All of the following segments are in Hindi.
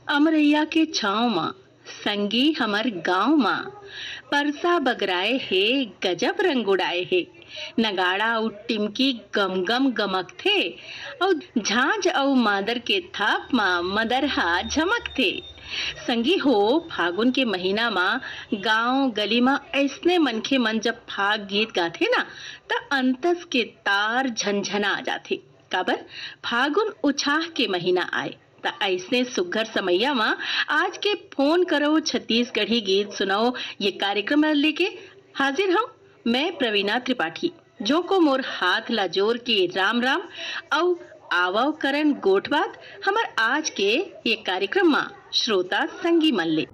अमरैया के छाँव माँ संगी हमर गाँव माँ परसा बगराए हे गजब रंग उड़ाए हे नगाड़ा और टिमकी गम गम गमक थे और झांझ और मादर के थाप माँ मदरहा झमक थे। संगी हो फागुन के महीना माँ गांव गली माँ ऐसने मनखे मन जब फाग गीत गाथे ना त अंतस के तार झनझना आ जाथे। काबर फागुन उछाह के महीना आए त ऐसने सुघर समैया माँ आज के फोन करो छत्तीसगढ़ी गीत सुनाओ ये कार्यक्रम लेके हाजिर हूँ मैं प्रवीणा त्रिपाठी जो को मोर हाथ ला जोर के राम राम औ आवव करन गोठबात हमर आज के ये कार्यक्रम माँ श्रोता संगी मन ले।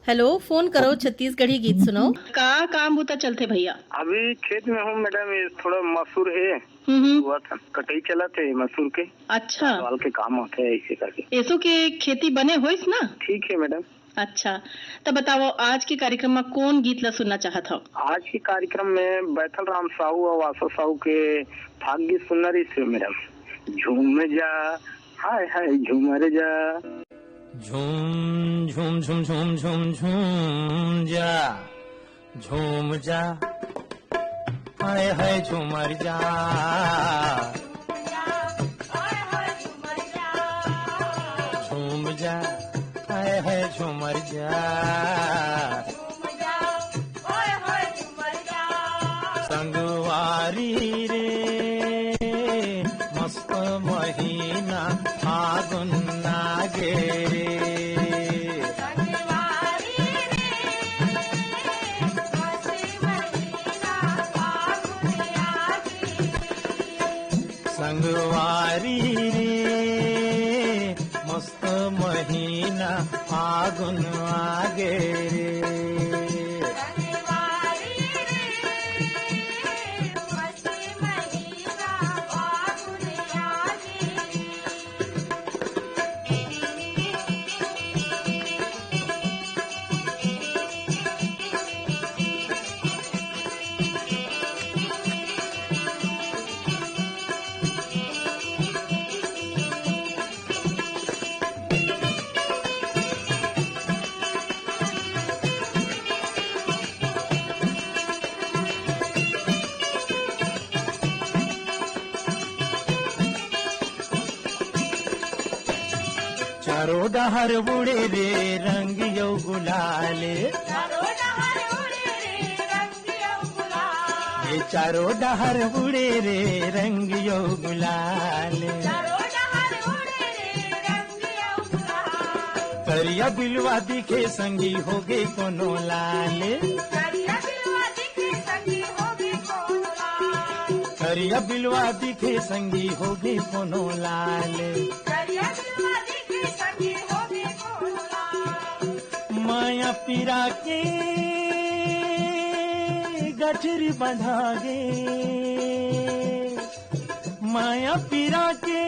हेलो फोन करो छत्तीसगढ़ी गीत सुनाओ का काम होता चलते भैया। अभी खेत में हूँ मैडम, ये थोड़ा मसूर है हुआ था, कटाई चला थे मसूर के। अच्छा साल के काम होते हैं ऐसे करके। ऐसो के खेती बने होइस ना। ठीक है मैडम। अच्छा तो बताओ आज के कार्यक्रम में कौन गीत ला सुनना चाहत हो। आज के कार्यक्रम में बैठल राम साहू और आशा साहू के फाग गीत सुनना रही थी मैडम। झूम जा हाय हाय झूमर जा, झूम झूम झूम झूम झूम झूम जा, झूम जा हाय हाय झूमर जा, झूम जा हाय हाय झूमर जा, संगवारी रे मस्त महीना फागुन नागे रे, संगवारी रे मस्त महीना फागुन आगे रे, चारों डहर बुड़े रे रंग यो गुलाले, ये चारों डहर बुड़े रे रंग यो गुलाले, करिया बिलवा दिखे संगी हो गई कोनो लाले, करिया बिलवा दिखे संगी हो गई कोनो लाले, माया पीरा के गठरी बंधागे, माया पीरा के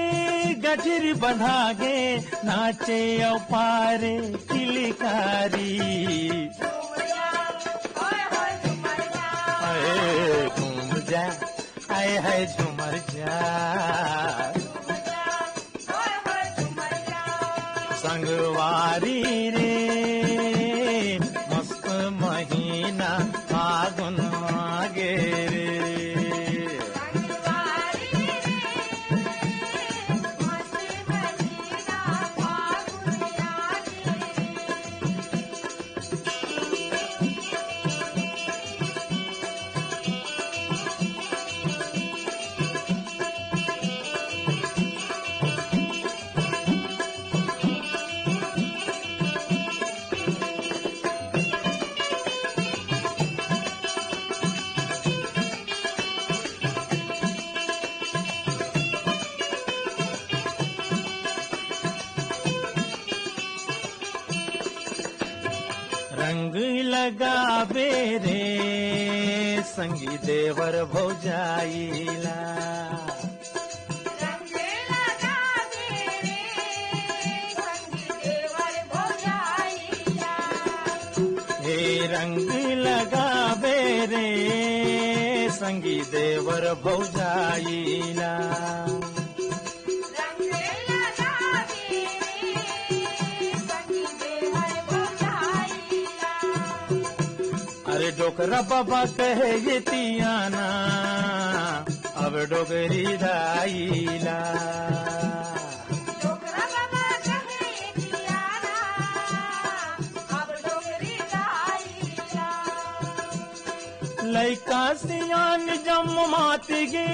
गठरी बंधागे नाचे अपारे किलकारी, घूम जा आए है झूमर जा, संगवारी रे मस्त महीना फागुन आगे रे, रंग लगावे रे संगी देवर भौजाइला, रंग लगावे रे रंग लगावे रे संगी देवर भौजाईला अरे डोकरा बाबा कहे ये तियाना अब डोगरी दाईला लैका सियान जम मात गे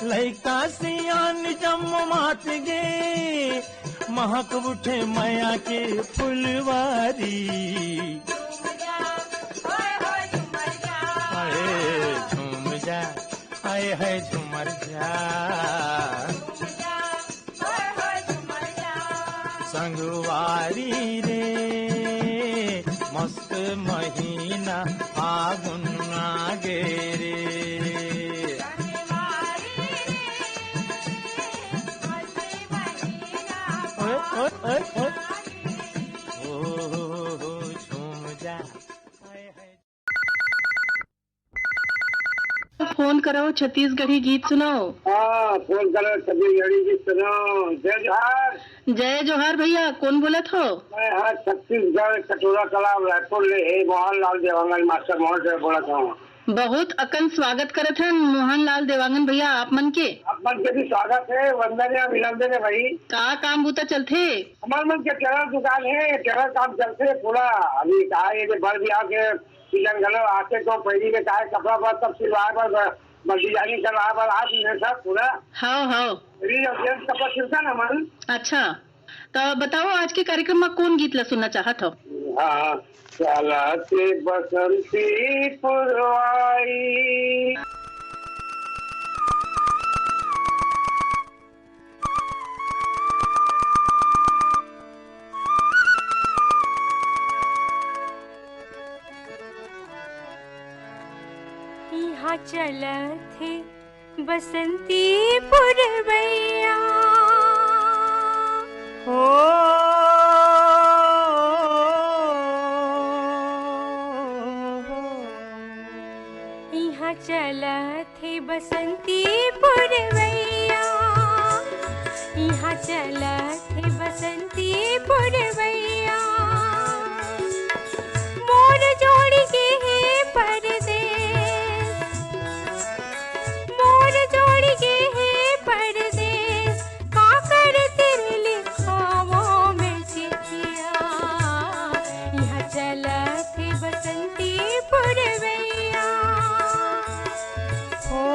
लैका सियान जम मात गे महक उठे माया के फुलवारी आए झूम जा आए है झूमर जा संगवारी रे मस्त महीना फागुन आगे रे झूम जा फोन करो छत्तीसगढ़ी गीत सुनाओ। हाँ फोन करो छत्तीसगढ़ी की सुनो। जय जोहार। जय जोहार भैया, कौन बोलत हो? मैं हाँ छत्तीसगढ़ कटोरा तालाब रायपुर ले मोहन लाल देवांगन मास्टर मोहन से बोला हूँ। बहुत अकन स्वागत करत हैं मोहन लाल देवांगन भैया आप मन के। आप मन के भी स्वागत है, वंदन है, अभिनंदन है भाई। का काम बूता चलते? हमारे मन के टेलर दुकान है, टेलर काम चलते पूरा। अभी कहा ये बड़ भी आके सीजन गलो आते तो पहली में कहा कपड़ा पर सब सिलवाए पर डिजाइनिंग करवाए पर आज सब पूरा। हाँ हाँ कपड़ा सिलता ना मन। अच्छा तो बताओ आज के कार्यक्रम में कौन गीत ला सुनना चाहत हो? हाँ चलाते बसंती पुरवाई। यहाँ चलत है बसंती पुरवैया हो यहाँ चलत है बसंती पुरवैया यहाँ चलत है बसंती पुरवैया मोर जोड़ी के है परदेस मोर जोड़ी के है परदेस का करते लिखावो में चिट्ठिया यहाँ चलत है बसंती पुरवैया हो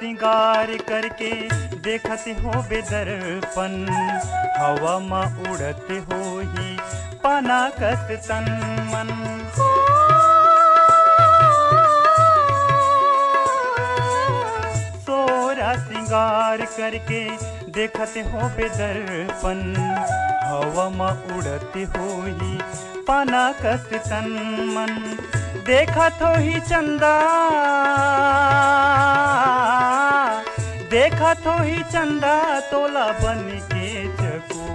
सिंगार करके देखत हो बेदर्पण हवा में उड़त हो ही पाना कस तन मन सोरा सिंगार करके देखत हो बेदर्पण हवा में उड़त हो ही पाना कस तन मन देखत हो ही चंदा देखत हो ही चंदा तोला बन के चको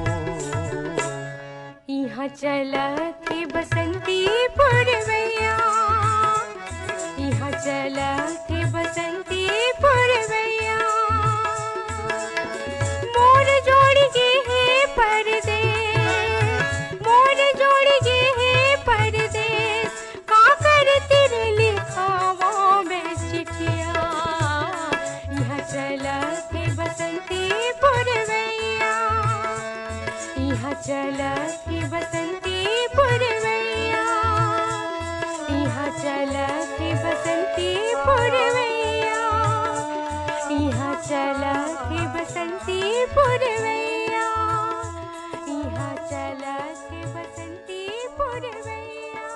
यहाँ चलत है बसंती पुरवैया यहाँ चलत है बसंती पुरवैया मोर जोड़ गे है परदेस मोर जोड़ गे है परदेस का कर तेरे लिखावा में चिट्ठिया यहाँ चलत है बसंती पुरवैया यहाँ चलत है बसंती पुरवैया यहाँ चलत है बसंती पुरवैया यहाँ चलत है बसंती पुरवैया यहाँ चलत है बसंती पुरवैया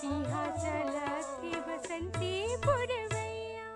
यहाँ चलत है बसंती पुरवैया।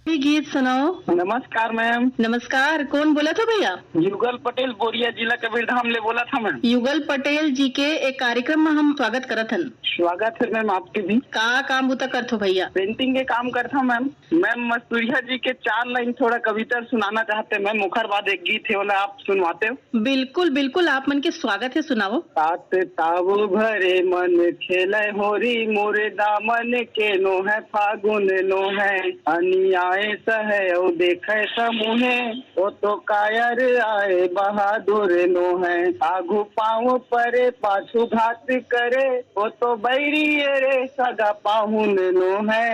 ये गीत सुनाओ। नमस्कार मैम। नमस्कार, कौन बोला था भैया? युगल पटेल, बोरिया जिला कबीरधाम ले बोला था मैम। युगल पटेल जी के एक कार्यक्रम में हम स्वागत करत हन। स्वागत है मैम आपके भी। का काम बुता करत हो भैया? पेंटिंग के काम करता मैम। मैम मस्तूरिया जी के 4 लाइन थोड़ा कविता सुनाना चाहते मैम। मुखर बाद एक गीत है वाला, आप सुनवाते हो? बिल्कुल बिल्कुल, आप मन के स्वागत है, सुनाओ। तात ताव भरे मन खेले होरी मोरे दामन के नो है फागुन नो है अनियाए सहे ओ देखे समूहे ओ तो कायर आए बहादुर नो है आगू पाँव परे पाछू घात करे ओ तो बैरी रे सगा पाहुन नो है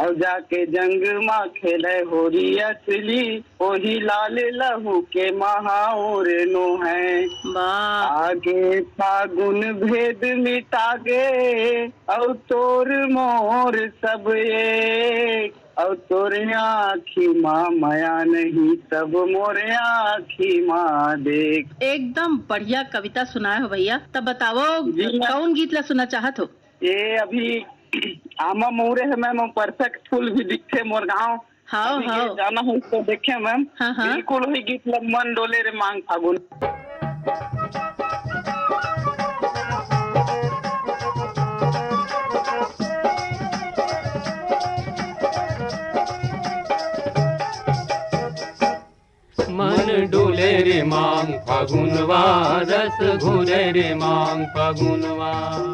और जाके जंग माँ खेले होरी असली ओही लाल लहू के महाओर नो है आगे फागुन भेद मिटागे और तोर मोर सब एक और तोरे आँखी माँ माया नहीं सब मोरे आँखी माँ देख। एकदम बढ़िया कविता सुनाए हो भैया। तब बताओ कौन गीत ला सुना चाहत हो? ये अभी आमा मोरे है मैम, परफेक्ट फूल भी दिखते मोर गाँव। हाँ हाँ, जाना हो तो देखे मैम। हाँ हाँ, बिल्कुल वही गीत मन डोले रे मांग फागुन। मन डोले रे मांग फागुनवा रस घोरे रे मांग फागुनवा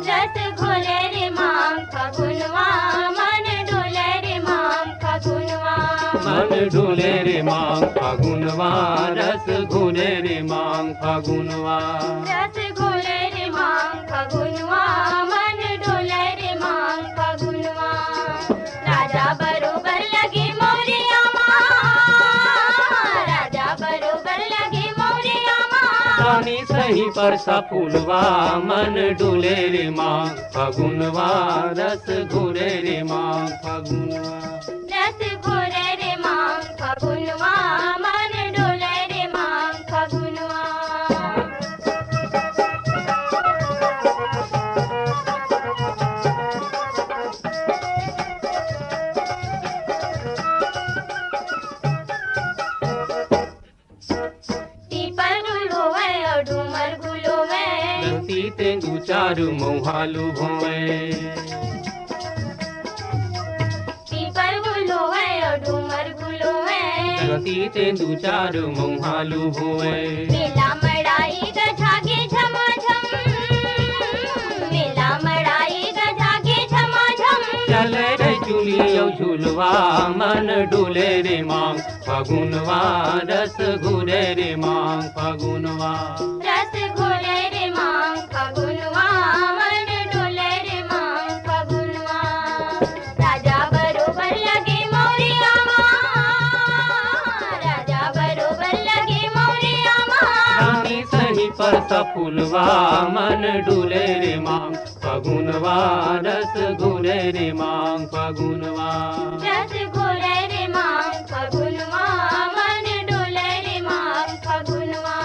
रस घोले रे मांग फागुनवा मन डोले रे मांग फागुनवा मन डोले रे मांग फागुनवा रस घोरे रे मांग फागुनवा रस घोले रे मांग फागुनवा मन डोले रे मांग फागुनवा राजा बरोबर लगे मोरिया राजा बरोबर लगे मोरिया रानी सही पर सा फूलवा मन डोले रे मांग फागुनवा रस घोरे रे मांग फागुनवा रस घोरे रे मांग फागुनवा मन डोले रे मांग फागुनवा। पीपल गुलोवे और डूमर गुलोवे रती ते दू चार मोहालू भोए पीपल गुलोवे और डूमर गुलोवे रती ते दू चार मोहालू भोए मेला मड़ाई गझागे झमाझम मेला मड़ाई गझागे झमाझम चले रे चुलियो झुलवा मन डोले रे मांग फागुनवा रस घोरे रे मांग फागुनवा रस घोले रे मांग फागुनवा मन डोले रे मांग फागुनवा राजा बरोबर लगे मोरिया राजा बरोबर लगे मोरिया रानी सही पर सा फूलवा मन डोले रे मांग फगुनवा रस घुले रे मांग फगुनवा रस घोले रे मांग फगुनवा मन डोले रे मांग फगुनवा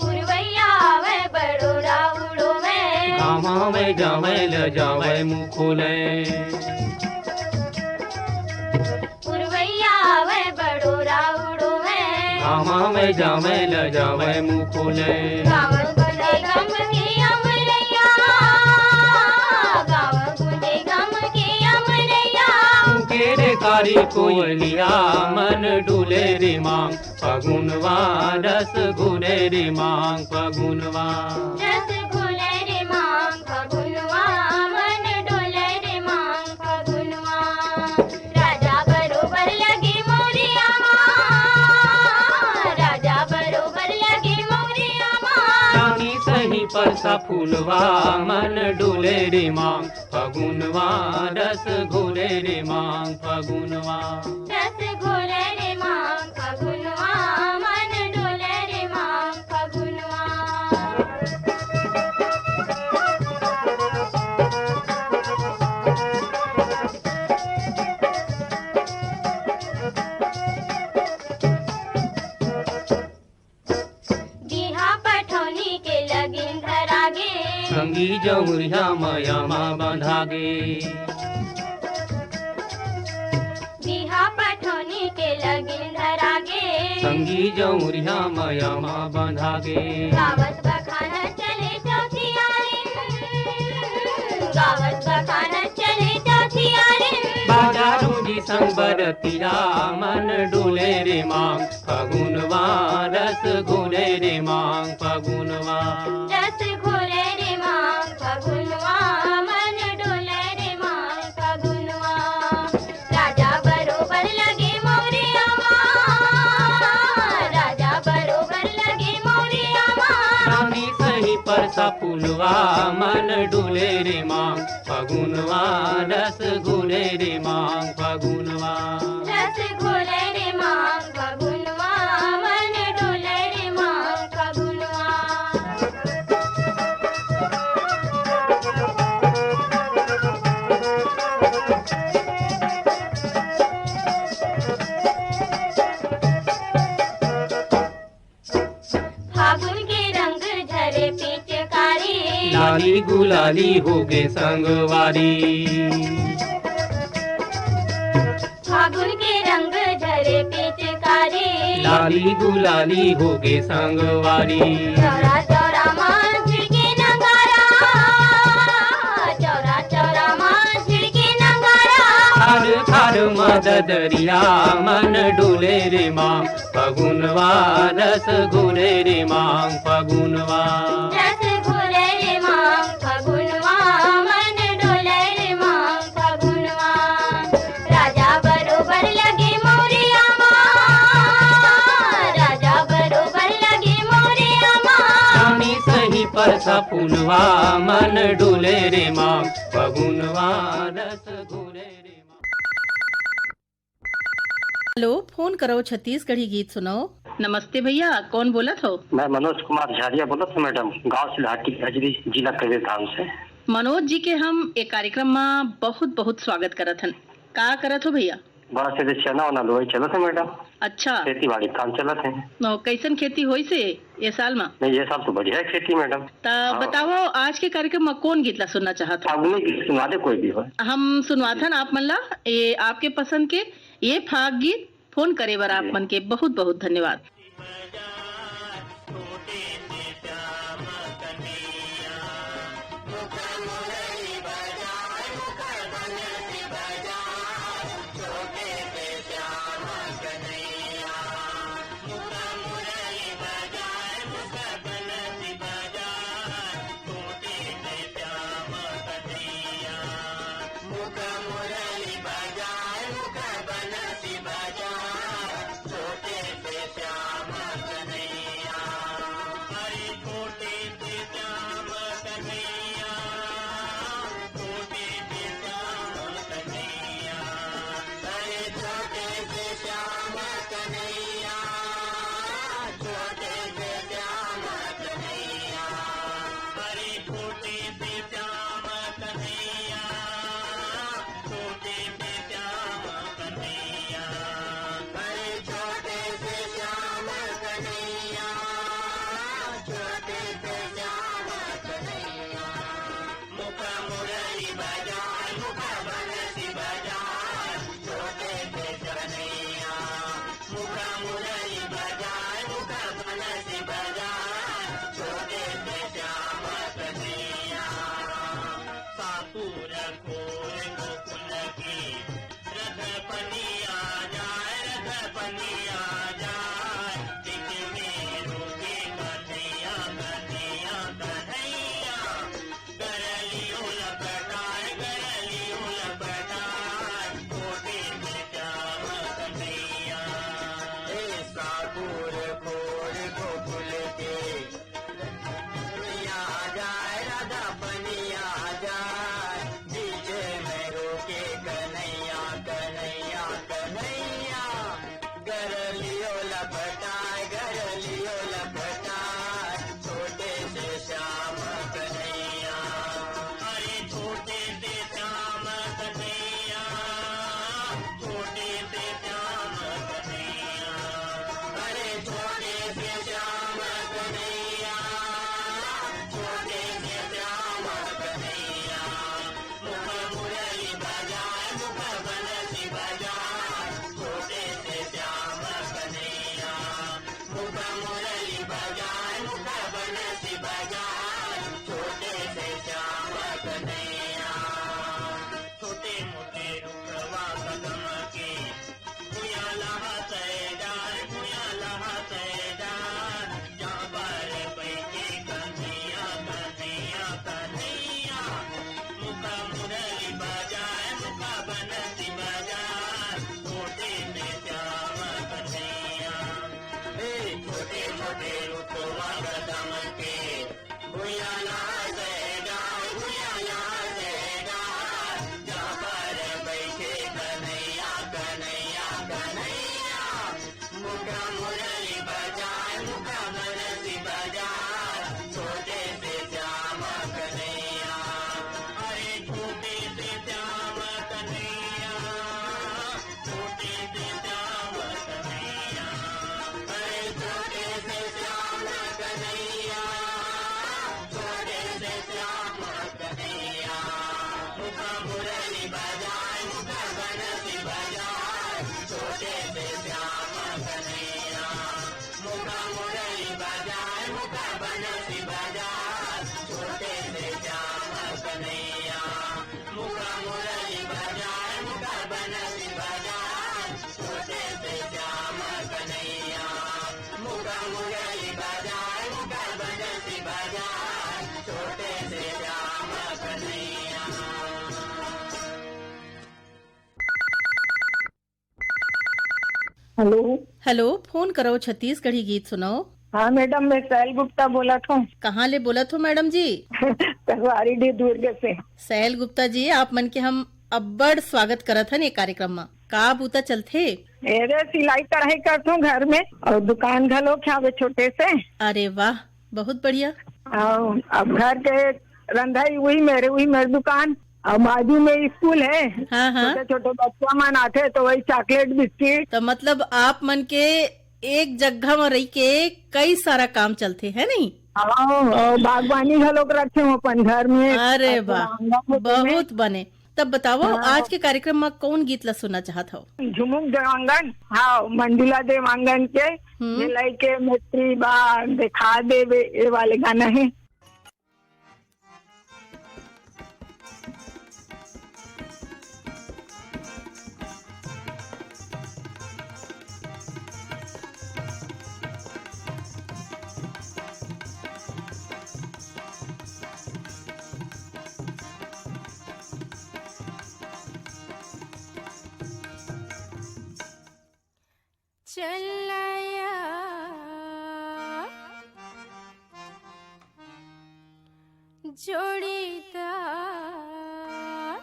पुरवैया वे बड़ोरा उड़ो में गामा में जावे ल जावे मुखुले पुरवैया वे बड़ोरा उड़ो में गामा में जावे ल जावे मुखुले गाँव गुंजे गम की अमरैया गाँव गुंजे गम की अमरैया केरे कारी कोयलिया मन डुले रे मांग फगुनवा रस घुले रे मांग फगुनवा रस घोले रे मांग फगुनवा मन डोले रे मांग फगुनवा राजा बरोबर लगी मोरिया राजा बरोबर लगी मोरिया रानी सही परसा फूलवा मन डुले रे मांग फगुनवा रस घुले रे मांग फगुनवा रस घोले रे मांग फगुनवा मन डोले रे मांग फगुनवा बिहा पठौनी के लगिन धरागे संगी जमुरिया मयामा बंधागे बिहा पठौनी के लगिन धरागे संगी जमुरिया मयामा बंधागे गावत बखाना चले चौथियारिन गावत बखाना चले चौथियारिन बाजारू जी संग बरतिया मन डुले रे मांग फगुनवा रस घुले रे मांग फगुनवा रस घोले रे मांग फगुनवा मन डोले रे मांग फगुनवा राजा बरोबर लगे मोरिया राजा बरोबर लगे मोरिया रानी सही परसा फूलवा मन डुले रे मांग फगुनवा रस घुले रे मांग फगुनवा रस घोले रे मांग फगुनवा मन डोले रे मांग फगुनवा फागुन के रंग झरे पिचकारी लाली गुलाली होगे संगवारी फागुन के रंग झरे पिचकारी लाली गुलाली होगे संगवारी चौरा चौरा माँ झिड़के नगारा चौरा चौरा माँ झिड़के नगारा थार थार मददरिया मन डुले रे मांग फगुनवा रस घुले रे मांग फगुनवा रस घोले रे मांग फगुनवा मन डोले रे मांग फगुनवा राजा बरोबर लगे मोरिया राजा बरोबर लगे मोरिया रानी सही परसा फूलवा मन डुले रे मांग फगुनवा रस घुले रे मांग हेलो, फोन करो छत्तीसगढ़ी गीत सुनाओ। नमस्ते भैया, कौन बोलत हो? मैं मनोज कुमार झारिया बोला था मैडम, गांव सिलहाटी हजरी, जिला कबीरधाम से। मनोज जी के हम एक कार्यक्रम में बहुत बहुत स्वागत करत हन। का करत हो भैया? बड़ा से चना वना लोई चला था मैडम। अच्छा, खेती बाड़ी काम चला थे। कैसन खेती होई से ये साल में? नहीं, ये साल तो बढ़िया है खेती मैडम। बताओ आज के कार्यक्रम में कौन गीत ला सुनना चाहत हो? फागुनी गीत सुना दे कोई भी हो। हम सुनवाथन आप मन ला ये आपके पसंद के ये फाग गीत। फोन करे बर आप मन के बहुत बहुत धन्यवाद। छोटे से श्याम बजाए मुखा बनसी बजाए छोटे से श्याम कन्हैया छोटे मोटे रुखवा कदम के भूया लहते डार जहाँ पर बैठे कन्हैया कन्हैया कन्हैया मुखा मुरली बजाए मुखा बनसी बजाए छोटे से श्याम कन्हैया छोटे मोटे रुखवा कदम के भूया लहते डार जहाँ पर बैठे कन्हैया कन्हैया कन्हैया मुखा मुरली बजाए मुखा बनसी बजाए छोटे से श्याम कन्हैया अरे छोटे से श्याम कन्हैया छोटे से श्याम कन्हैया अरे छोटे से श्याम कन्हैया छोटे से श्याम कन्हैया मुखा मुरली बजाए मुखा बनसी बजाए छोटे से श्याम कन्हैया मुखा मुरली बजाए मुखा बनसी बजाए छोटे से श्याम कन्हैया मुखा मुरली बजाए मुखा बनसी बजाए छोटे से श्याम कन्हैया मुखा मुरली बजाए मुखा बनसी बजाए छोटे से Shyam Kanhaiya hello. Hello, phone करो छत्तीसगढ़ी गीत सुनाओ। हाँ मैडम, मैं सैल गुप्ता बोला था। कहाँ ले बोला थो मैडम जी? करवारी डी दुर्ग से। सैल गुप्ता जी, आप मन के हम अब्बड़ स्वागत करत हन ये कार्यक्रम में। का बूता चलथे? मेरे सिलाई कढ़ाई करता हूँ घर में और दुकान घलो खावे छोटे से। अरे वाह, बहुत बढ़िया। अब घर के रंधाई वही मेरी दुकान और बाजू में स्कूल है। हाँ हाँ। छोटे छोटे बच्चा मन आते तो वही चॉकलेट बिस्किट। तो मतलब आप मन के एक जगह में रह के कई सारा काम चलते है नहीं? और बागवानी घलो रखे हूँ अपन घर में। अरे वाह, बहुत बने। तब बताओ आज के कार्यक्रम में कौन गीत ला सुनना चाहत हो? झुमुक देवांगन। हाँ, मंडुला देवांगन के मिलाई के मित्री बा दिखा देवे, ये वाले गाना है। चलया जोड़ीदार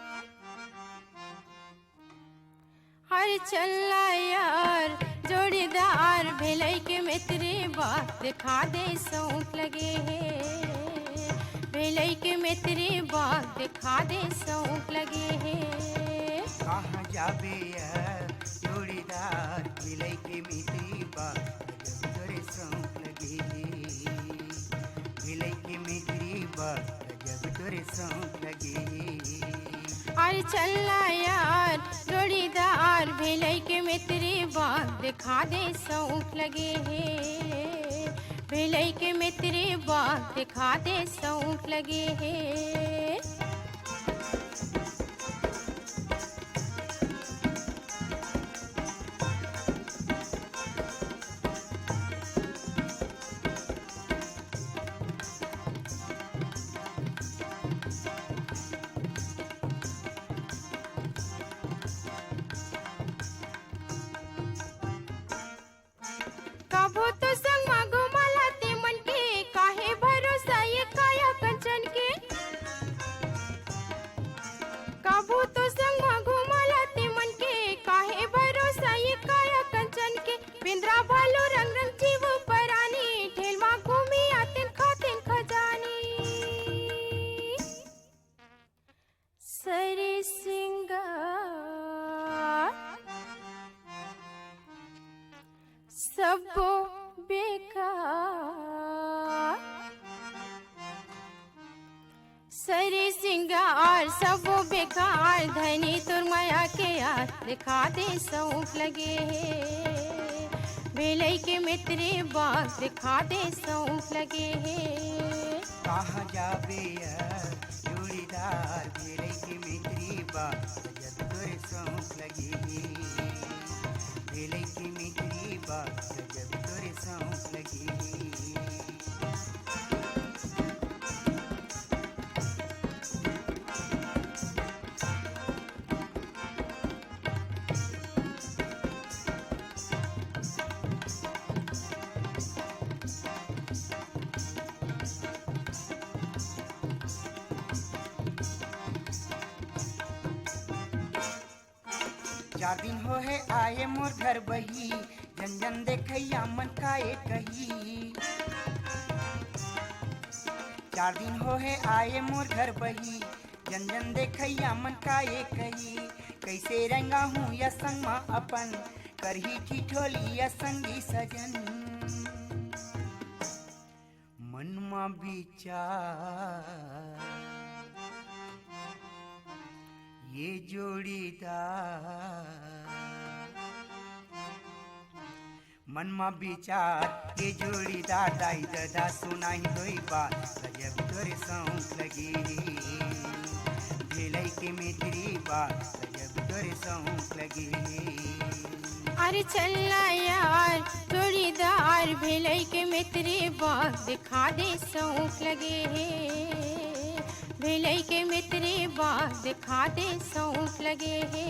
हर चला यार जोड़ीदार भेलई के मित्री बात दिखा दे सौंप लगे है भेलई के मित्री बात दिखा दे सौंप लगे है कहाँ जाबे यार जोड़ीदार मिलई के मित्री बा जब तोरे सौंप लगे मिलई के मित्री बा जब तोरे सौंप लगे अरे चलना यार जोड़ीदार भेलई के मित्री बात दिखा दे सौंप लगे है भेलई के मित्री बात दिखा दे सौंप लगे है कबो तो संग घुमाला ते मन के काहे भरोसा ये काया कंचन के कबो तो संग घुमाला ते मन के काहे भरोसा ये काया कंचन के बिंद्रा भालो रंग रंग जीव परानी ढेलवा घूमी आतिन खातिन खजानी सरे सिंगार सबो बेकार सरे सिंगार सबो बेकार धनी तुर माया के यार दिखा दे सौंप लगे है भेलई के मित्री बाग दिखा दे सौंफ लगे है। कहाँ जाबे जोड़ीदार भेलई के मित्री बा गजब तोरे सौंफ लगे। भेलई के मित्री बा गजब तोरे सौंफ लगे। चार दिन हो है आए मोर घर बही, जन जन देखैया मन काए कही। चार दिन हो है आए मोर घर बही, जन जन देखैया मन काए कही। कैसे रंगा हूँ या संग माँ अपन, करही ठिठोली या संगी सजन। मन मा विचार ये जोड़ीदार, मन मा विचार ये जोड़ीदार। दाई दादा सुनाई दोई बात गजब तोरे सौंफ लगी। भेलई के मित्री बात गजब तोरे सौंफ लगी। अरे चलना यार जोड़ीदार भेलई के मित्री बाग दिखा दे सौंफ लगे है। भेलई के मित्री बाग दिखा दे सौंफ लगे है।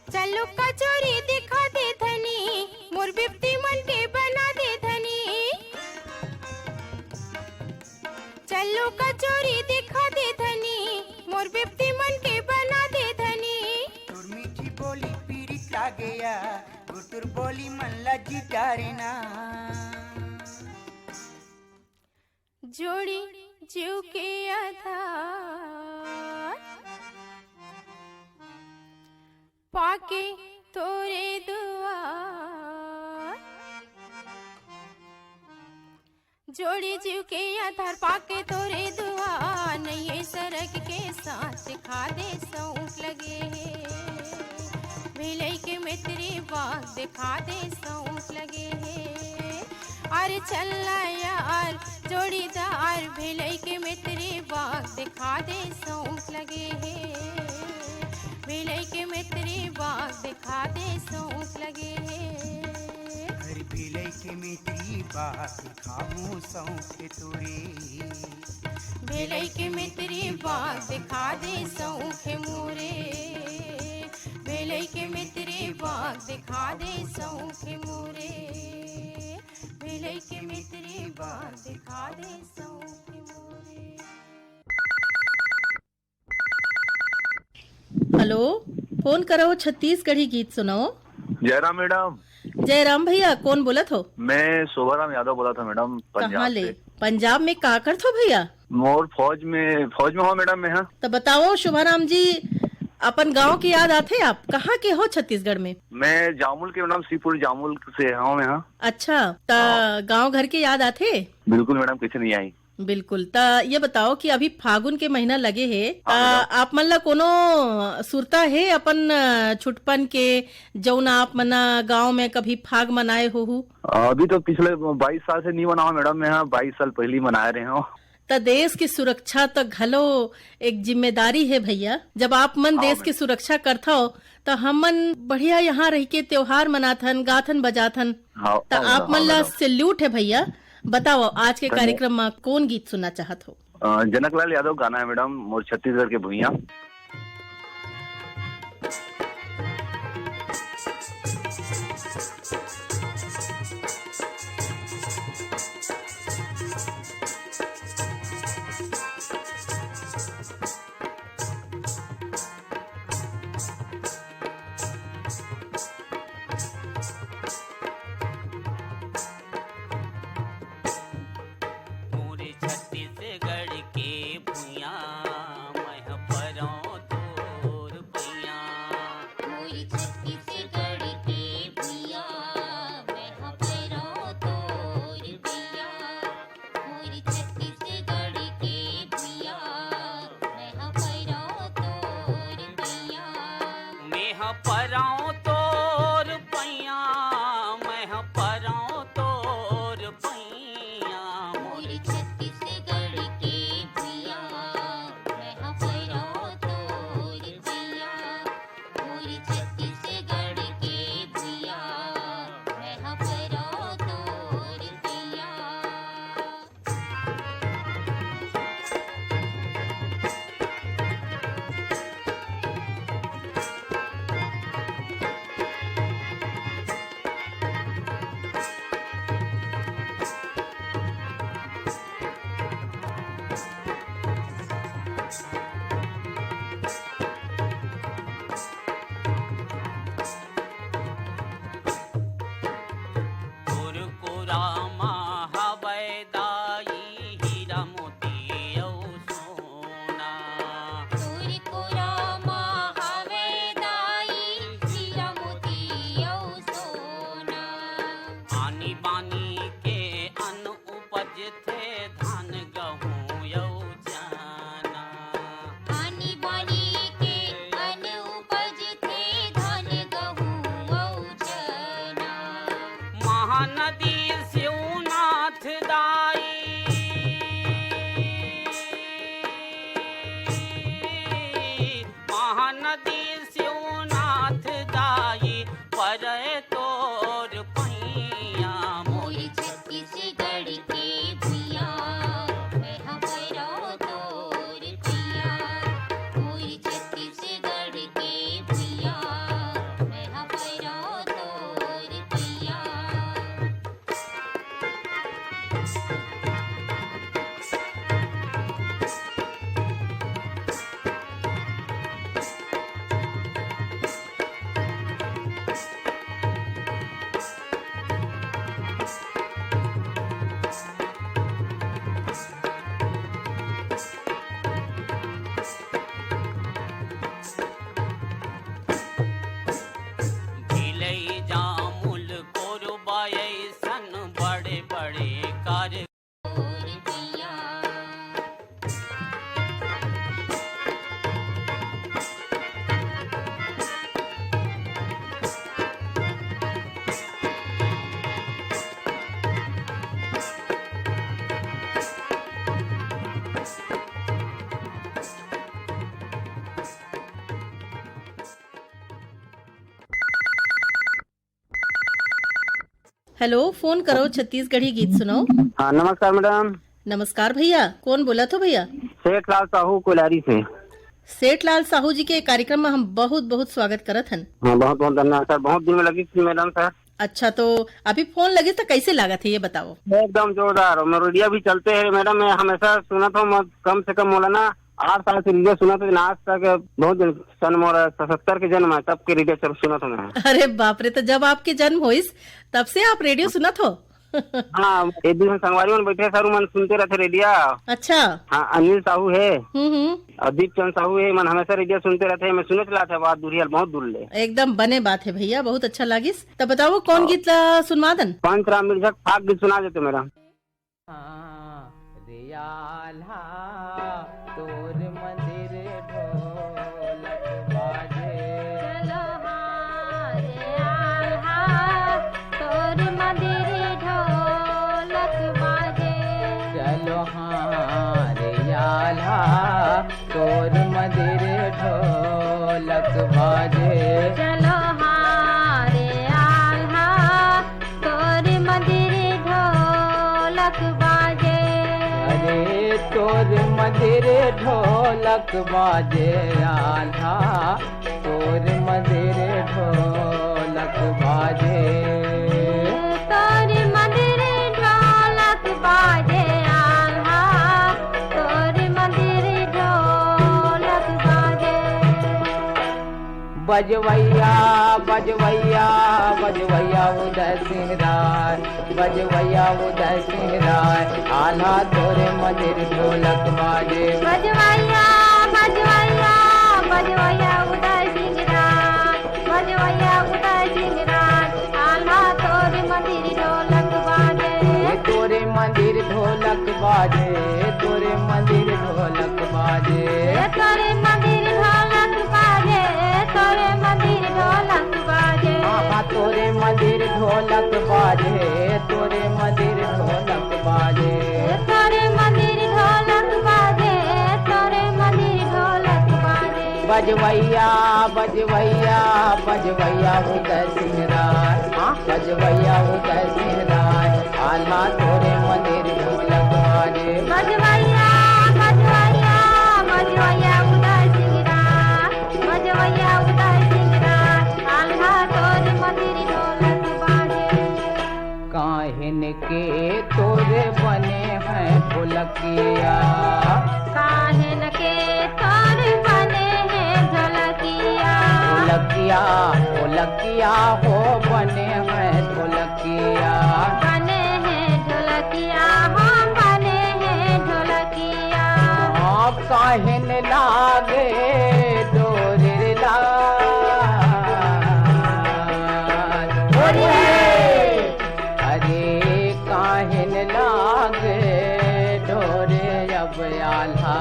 चलो कचौरी दिखा दे धनी, मोर बिपती मन के बना दे धनी। चलो कचौरी दिखा दे धनी, मोर बिपती मन के बना दे धनी। तोर मीठी बोली पीड़ित लागेया, गुटुर बोली मन लजी डारेना। जोड़ी जीव के आधार पाके तोरे दुआर। जोड़ी जीव के आधार पाके तोरे दुआर। नैये सरक के साथ दिखा दे सौंफ लगे है। भेलई के मित्री बाग दिखा दे सौंफ लगे है। अरे चलना यार जोड़ीदार भेलई के मित्री बाग दिखा दे सौंफ लगे है। भेलई के मित्री बाग दिखा दे सौंफ लगे है। हर भेलई के मित्री बाग दिखाऊं सौंफ के तोरे। भेलई के मित्री बाग दिखा दे सौंफ मोरे। भेलई के मित्री बाग दिखा दे सौंफ मोरे। भेलई के मित्री बाग दिखा दे सौंफ मोरे। हेलो, फोन करो छत्तीसगढ़ी गीत सुनाओ। जयराम मैडम। जयराम भैया, कौन बोलत हो? मैं शोभाराम यादव बोला था मैडम, कहाँ पंजाब ले? से। पंजाब में का करत हो भैया? मोर फौज में हो मैडम मैं। हाँ तो बताओ शोभाराम जी, अपन गांव की याद आते? आप कहाँ के हो छत्तीसगढ़ में? मैं जामुल के मैडम, सीपुर जामुल से हूँ मैं। हाँ अच्छा, तो गांव घर के याद आते? बिल्कुल मैडम, कैसे नहीं आई। बिल्कुल। तो ये बताओ कि अभी फागुन के महीना लगे है, आप मन ला कोनो सुरता है अपन छुटपन के जौन आप मना गांव में कभी फाग मनाए हो? अभी तो पिछले 22 साल से नहीं मना मैडम मैं। 22 साल पहले मना रहे हो। तो देश की सुरक्षा तो घलो एक जिम्मेदारी है भैया। जब आप मन देश की सुरक्षा करता हो तो हम मन बढ़िया यहाँ रह के त्योहार मनाथन, गाथन बजाथन। तो आप मन ला सैल्यूट है भैया। बताओ आज के कार्यक्रम में कौन गीत सुनना चाहत हो? जनकलाल यादव गाना है मैडम, मोर छत्तीसगढ़ के भुइया। मोरे छत्तीसगढ़ के भुइयां पराऊं तोर पैया मैं पराऊं तोर पैया मोर छत्तीसगढ़ के भैया मैं पराऊं तोर पैया मोर छत्तीसगढ़ के भैया मैं पराऊं तोर पैया कुरकुरामा हवैदाई हीरा मोती औ सोना कुरकुरामा हवैदाई हीरा मोती औ सोना आनी बानी के अन्न उपज थे धान गहूँ यौ जाना आनी बानी के अन्न उपज थे धान गहूँ औ चना महानदी शिवनाथ दाई महानदी शिवनाथ दाई पर तोर पैया मोर छत्तीसगढ़ के भैया मैं पराऊं तोर पैया मोर छत्तीसगढ़ के भैया मैं पराऊं तोर पैया भिलई जामुल कोरबाई सन बड़े बड़े कार तोर पैया हेलो, फोन करो छत्तीसगढ़ी गीत सुनाओ। हाँ नमस्कार मैडम। नमस्कार भैया, कौन बोला तो भैया? सेठ लाल साहू कोलारी से। सेठ लाल साहू जी के कार्यक्रम में हम बहुत बहुत स्वागत करत हन। हाँ बहुत बहुत धन्यवाद सर, बहुत दिन में लगी थी मैडम सर। अच्छा, तो अभी फोन लगे तो कैसे लागत है ये बताओ? एकदम जोरदार। और रेडियो भी चलते हैं मैडम, मैं हमेशा सुना था, कम से कम मौलाना 8 साल से रेडियो सुना था, आज तक बहुत दिन सन मोरा 77 के जन्म है तब के रेडियो सुना था मैं। अरे बाप रे, तो जब आपके जन्म होइस तब से आप रेडियो सुनत हो? हाँ, एक दिन संगवारी में बैठे सर, मन सुनते रहते रेडियो। अच्छा। हाँ, अनिल साहू है हम्म। और दीप चंद साहू है, मन हमेशा रेडियो सुनते रहते हैं, मैं सुने चला था बात दूरी बहुत दूर ले। एकदम बने बात है भैया, बहुत अच्छा लागिस। तब बताओ कौन गीत सुनवा दन? पंचराम मिर्जा फाक गीत सुना देते मेरा। तोर मंदिर ढोलक बाजे चलो हाँ रे आल्हा तोर मंदिर ढोलक बाजे चलो हाँ रे आल्हा तोर मंदिर ढोलक बाजे चलो हाँ रे आल्हा तोर मंदिर ढोलक बाजे अरे तोर मंदिर ढोलक बाजे आल्हा तोर मंदिर ढोलक बाजे तोर मंदिर ढोलक बाजे आल्हा तोर मंदिर ढोलक बाजे बजवैया बजवैया बजवैया उदय सिंह राय बजवैया उदय सिंह राय आल्हा तोरे मंदिर ढोलक बाजे बजवैया बजवैया बजवैया उदय सिंह राय बजवैया उदय सिंह राय आल्हा तोरे मंदिर ढोलक बाजे तोरे मंदिर ढोलक बाजे तोरे मंदिर ढोलक बाजे तोरे मंदिर ढोलक बाजे तोरे मंदिर ढोलक ढोलक बाजे तोरे मदिर ढोलक बाजे तोरे मंदिर ढोलक बाजे तोरे मंदिर ढोलक बाजे बजवैया बजवैया बजवैया उदय सिंह राय बजवैया उदय सिंह राय आल्हा तोरे मंदिर ढोलक बाजे बजवैया बजवैया बजवैया उदय सिंह राय बजवैया उदय सिंह राय आल्हा तोरे मंदिर ढोलक बाजे काहिन के तोरे बने हैं ढोलकिया काहिन के तोरे बने हैं ढोलकिया ढोलकिया ढोलकिया हो बने हैं ढोलकिया बने हैं ढोलकिया हम बने हैं ढोलकिया काहिन लागे डोरे लागे अरे काहिन लागे डोरे अब आल्हा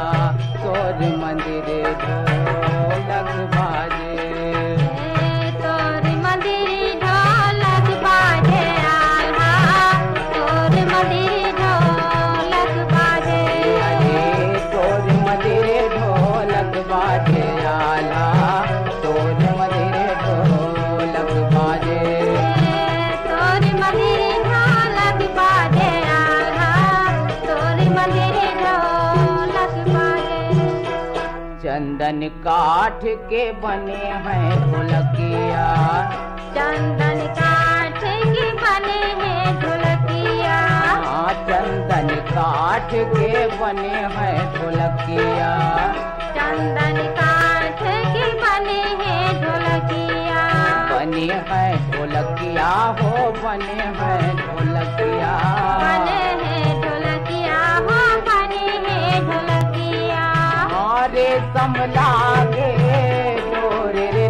तोर मंदिर ढोलक बाजे तोर मंदिर ढोलक बाजे आल्हा तोर मंदिर ढोलक बाजे अरे तोर मंदिर ढोलक बाजे आल्हा तोर मंदिर ढोलक बाजे तोर मंदिर ढोलक बाजे आल्हा तोर मंदिर ढोलक बाजे चंदन काठ के बने हैं ढोलकिया चंदन काठ की बने हैं ढोलकिया चंदन काठ के बने हैं ढोलकिया चंदन काठ की बने हैं ढोलकिया बने हैं ढोलकिया हो बने हैं ढोलकिया बने हैं ढोलकिया हो बने हैं ढोलकिया रे सम लागे डोरे रे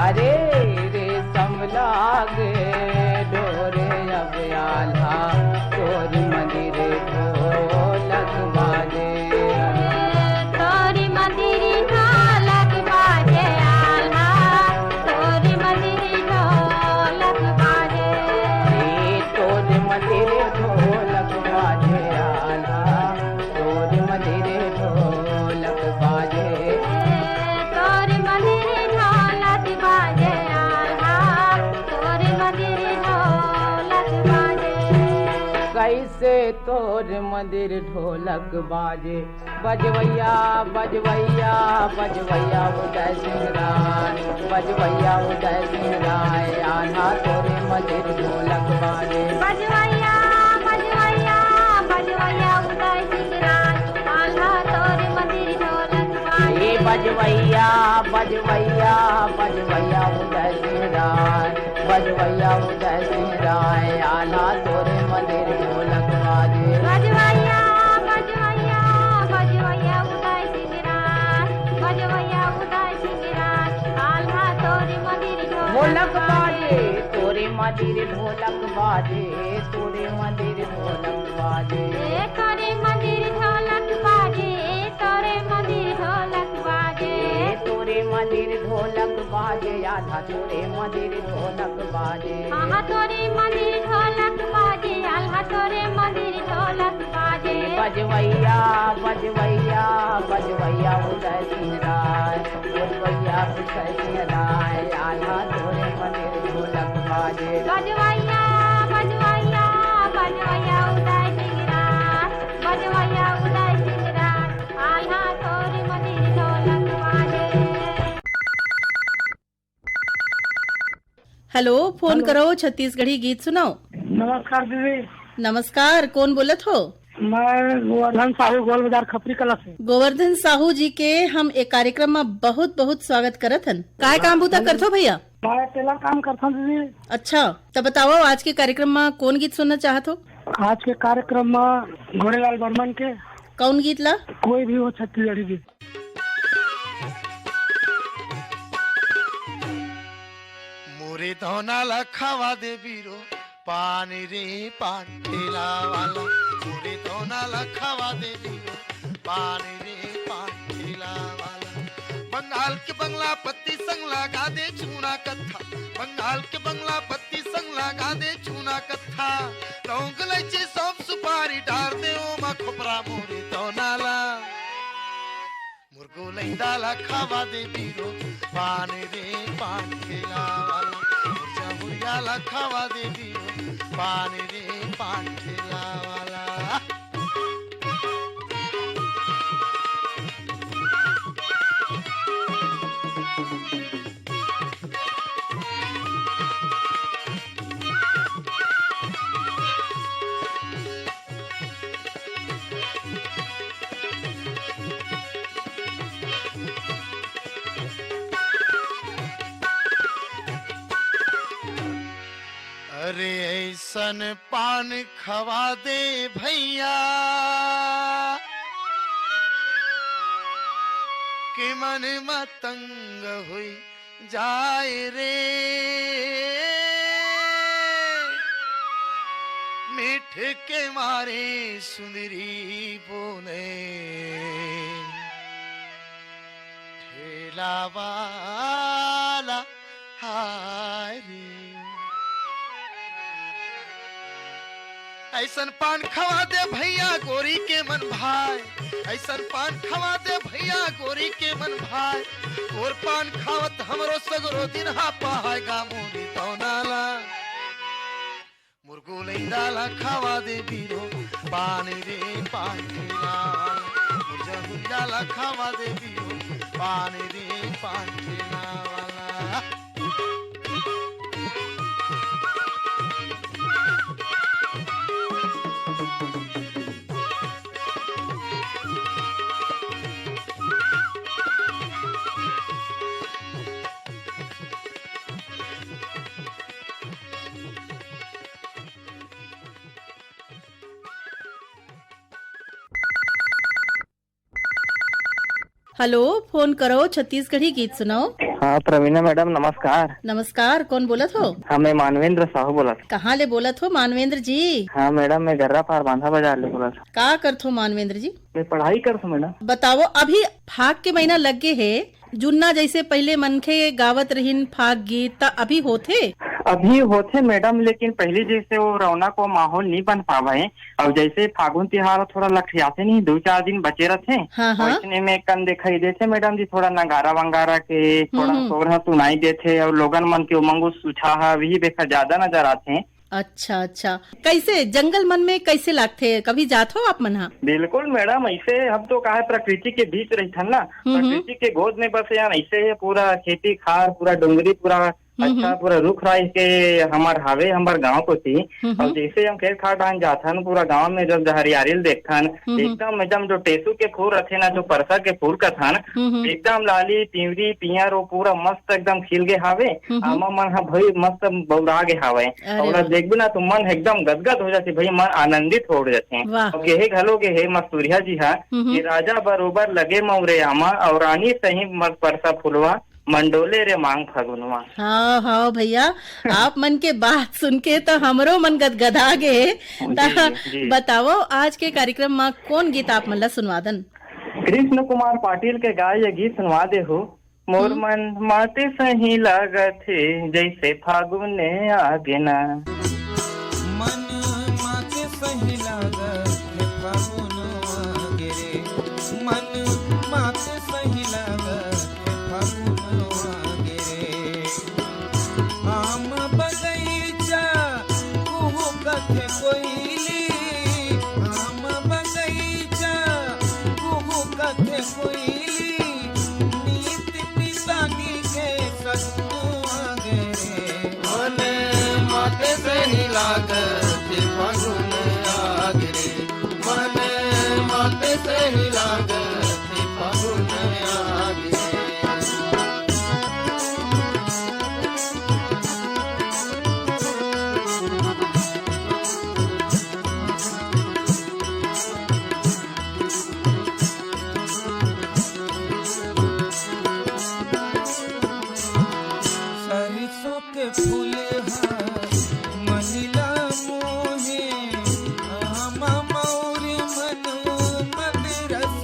अरे रे सम लागे डोरे अब आल्हा तोर मंदिर ढोलक बाजे तोरी मंदिर ढोलक बाजे आल्हा तोरी मंदिर ढोलक बाजे तोर मंदिर ढोलक बाजे आल्हा तोर मंदिर ढोलक बाजे तोरी मंदिर ढोलक बाजे आल्हा तोरी मंदिर ढोलक बाजे कैसे तोर मंदिर ढोलक बाजे बजवैया बजवैया बजवैया उदय सिंह राय बजवैया उदय सिंह राय आल्हा तोरे मंदिर ढोलक बाजे बजवैया बजवैया बजवैया उदय सिंह राय आल्हा तोरे मंदिर ढोलक बाजे बजवैया बजवैया बजवैया उदय सिंह राय बजवैया उदय सिंह राय आल्हा तोरे मंदिर ढोलक बाजे बजवैया बजवैया बजवैया उदय सिंह राय बजवैया उदय सिंह राय आल्हा तोरे मंदिर ढोलक बाजे तोरे मंदिर ढोलक बाजे तोरे मंदिर ढोलक बाजे तोरे मंदिर ढोलक बाजे तोरे मंदिर ढोलक बाजे तोरे मंदिर ढोलक बाजे आधा तोरे मंदिर ढोलक बाजे आहा तोरे मंदिर ढोलक बाजे आल्हा तोरे मंदिर ढोलक बाजे बजवैया बजवैया बजवैया उदय सिंह राय बजवैया उदय सिंह राय आल्हा तोरे मंदिर ढोलक बाजे बजवैया बजवैया बजवैया उदय सिंह राय बजवैया उदय सिंह राय आल्हा तोरे मंदिर ढोलक बाजे हेलो, फोन करो छत्तीसगढ़ी गीत सुनाओ। नमस्कार दीदी। नमस्कार, कौन बोलत हो? मैं गोवर्धन साहू गोल बाजार खपरी कला से। गोवर्धन साहू जी के हम एक कार्यक्रम में बहुत बहुत स्वागत करत हन। काय काम बूता करथो भैया? मैं टेलर काम करता हूँ दीदी। अच्छा, तब बताओ आज के कार्यक्रम में कौन गीत सुनना चाहत हो? आज के कार्यक्रम में घोड़ेलाल बर्मन के कौन गीत ला? कोई भी हो छत्तीसगढ़ी गीत। मोरे धोना लखावा दे बीरो पानी रे पानी ठेला वाला मोरे धोना लखावा दे बीरो पानी रे पानी ठेला वाला बंगाल के बंगला पत्ती संग लगा दे चूना कत्था, बंगाल के बंगला पत्ती संग लगा दे चूना कत्था, लौंग इलायची सौंफ सुपारी डाल दे ओमा खोपरा मोरी तो नाला, मुर्गो लैंदाला खावा दे बीरो पान रे पान खेला वाला, मुर्जा मुर्याला खावा दे बीरो पान रे पान खेला वाला। अरे ऐसन पान खवा दे भैया कि मन मतंग हुई जाए रे, मीठ के मारे सुंदरी बोले ठेला वाला हाय रे। ऐसन पान खवा दे भैया गोरी के मन भाई, ऐसन पान खवा दे भैया गोरी के मन भाई, और पान खावत हमरो सगरो दिन हा पाएगा मोरी तो नाला, मुर्गो लैंदाला खावा दे बीरो पान रे पान खेला वाला, मुर्जा मुर्जाला खावा दे बीरो पान रे पान खेला वाला। हेलो, फोन करो छत्तीसगढ़ी गीत सुनाओ। हाँ प्रवीणा मैडम नमस्कार। नमस्कार, कौन बोलत हो? हाँ मैं मानवेंद्र साहू बोलत। कहाँ ले बोलत हो मानवेंद्र जी? हाँ मैडम मैं गर्रा पार बांधा बाजार ले बोलत। का करत हो मानवेंद्र जी? मैं पढ़ाई करत हूँ मैडम। बताओ, अभी फाग के महीना लगे है, जुन्ना जैसे पहले मनखे गावत रहीन फाग गीत, ता अभी होथे? अभी होते मैडम, लेकिन पहले जैसे वो रौनक को माहौल नहीं बन पावा है। और जैसे फागुन त्योहार थोड़ा लखियाते नहीं, 2-4 दिन बचे रहते। हाँ। इसने में कन दिखाई देते मैडम जी, थोड़ा नगारा वंगारा के थोड़ा सोरहा सुनाई देते, और लोगन मन के उमंग उत्साह भी देखा ज्यादा नजर आते हैं। अच्छा अच्छा, कैसे जंगल मन में कैसे लगते? कभी जात हो आप मन? हाँ बिल्कुल मैडम, ऐसे हम तो कहा प्रकृति के बीच रहते ना, प्रकृति के गोद में बस यार ऐसे पूरा खेती खार पूरा डोंगरी पूरा अच्छा पूरा रुख राय के हमार हावे हमार गांव को थी। और जैसे हम खेत खाट आन जाथन पूरा गांव में जब हरियाली देखथन एकदम जो टेसू के फूल रथे ना, जो परसा के फूल का था एकदम लाली पिवरी पियर वो पूरा मस्त एकदम खिल गे हावे। आमा मन हा भाई मस्त बौरा गे हावे, और देखबे ना तो मन एकदम गदगद हो जाती भाई, मन आनंदित हो जाते। गेहे घलो गे हे मस्तूरिया जी हा कि राजा बरोबर लगे मौरे आमा, और रानी सही मस्त परसा फुलवा मंडोले रे मांग फगुनवा। हाँ हाँ भैया, आप मन के बात सुन के तो हमरो मन गदगदा गे। बताओ आज के कार्यक्रम में कौन गीत आप मन सुनवादन? कृष्ण कुमार पाटिल के गाय ये गीत सुनवा दे हो। मोर मन माते सही लागत है जैसे फागुन आगे ना, मन माते सही लागत है फागुन आगे रे, मन माते सही लागत है फागुन आगे रे। आम बगैचा कुहू कथे कोइली, आम बगैचा कुहू कथे कोइली, नीत पितानी के सत्तू आगे रे। मन माते सही लागत है फागुन आगे रे, मन माते सही लागत है फागुन आगे रे। सरसों के फूल महिला मोहे, आमा मौरी मनु मदरस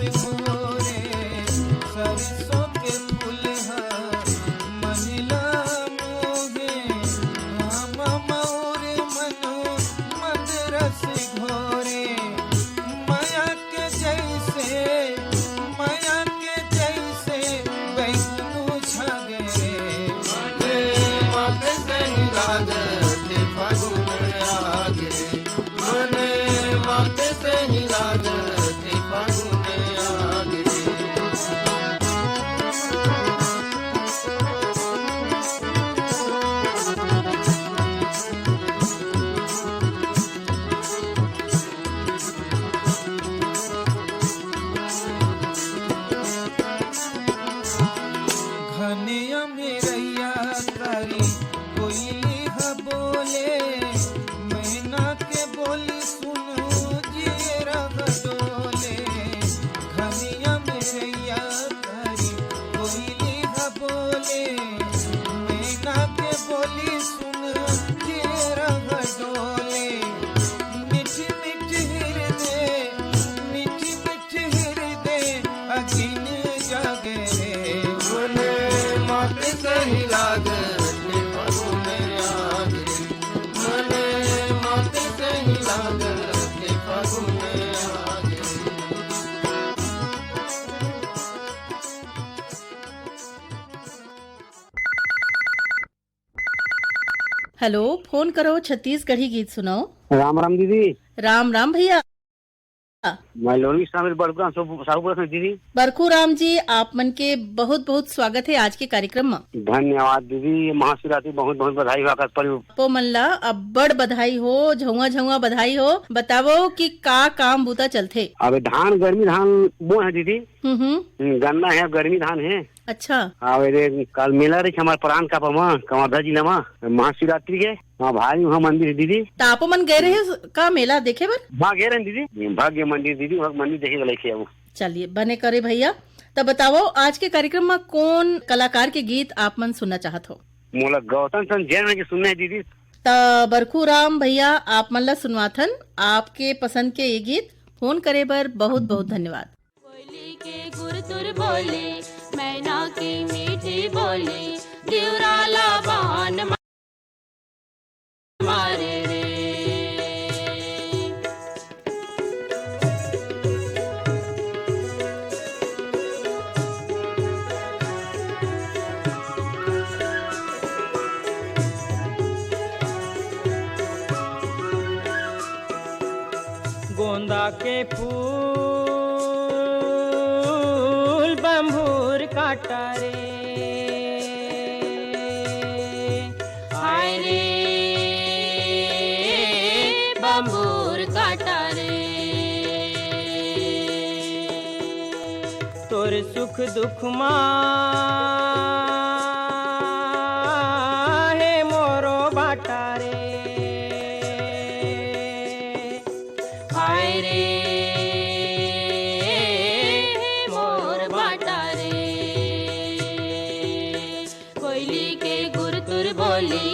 हेलो, फोन करो छत्तीसगढ़ी गीत सुनाओ। राम राम दीदी। राम राम भैया। मैं लोनी शामिल बड़का साहूपुर से दीदी। बरखू राम जी, आप मन के बहुत बहुत स्वागत है आज के कार्यक्रम में। धन्यवाद दीदी, महाशिवरात्रि बहुत बहुत बधाई हो आकाश पर। पो मनला अब बड़ बधाई हो, झुआ झुआ बधाई हो। बतावो कि का काम बूता चलते। अब धान गर्मी धान बो है दीदी। गन्ना है, गर्मी धान है। अच्छा। कल मेला रही हमारे प्राण का कवर्धा जिला में महाशिवरात्रि के भाई वहाँ मंदिर है दीदी। तापो मन गए रहे का मेला देखे बर? वहाँ गए रहे दीदी, भाग्य मंदिर दीदी, वहाँ मंदिर देखे गए। चलिए बने करे भैया। तब बताओ आज के कार्यक्रम में कौन कलाकार के गीत आप मन सुनना चाहत हो? मोला गौतम सन जैन के सुनना है दीदी। बरखू राम भैया आप मन ला सुनवाथन आपके पसंद के ये गीत। फोन करे बर बहुत बहुत धन्यवाद। के गुरतुर बोले मैना की मीठी बोली दिवराला बान मारे रे। गोंदा के फूल बंबूर काटा रे, हाय रे बंबूर काटा रे। तोर सुख दुख माँ है मोरो बाटा रे, हाय रे मोर बाटा रे। कोयली के गुरतुर बोली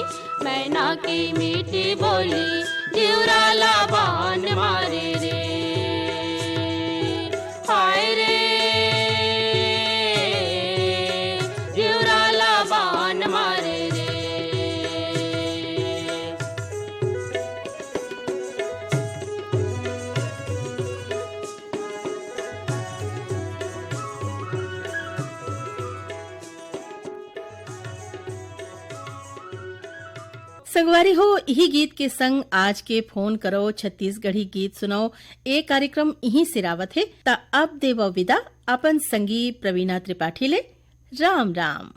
मैना की मीठी बोली दिवराला बान मारे रे। हाय रे दिवराला बान मारे रे। संगवारी हो, यही गीत के संग आज के फोन करो छत्तीसगढ़ी गीत सुनाओ ए कार्यक्रम यही सिरावत है। ता अब देव विदा अपन संगी प्रवीणा त्रिपाठी ले। राम राम।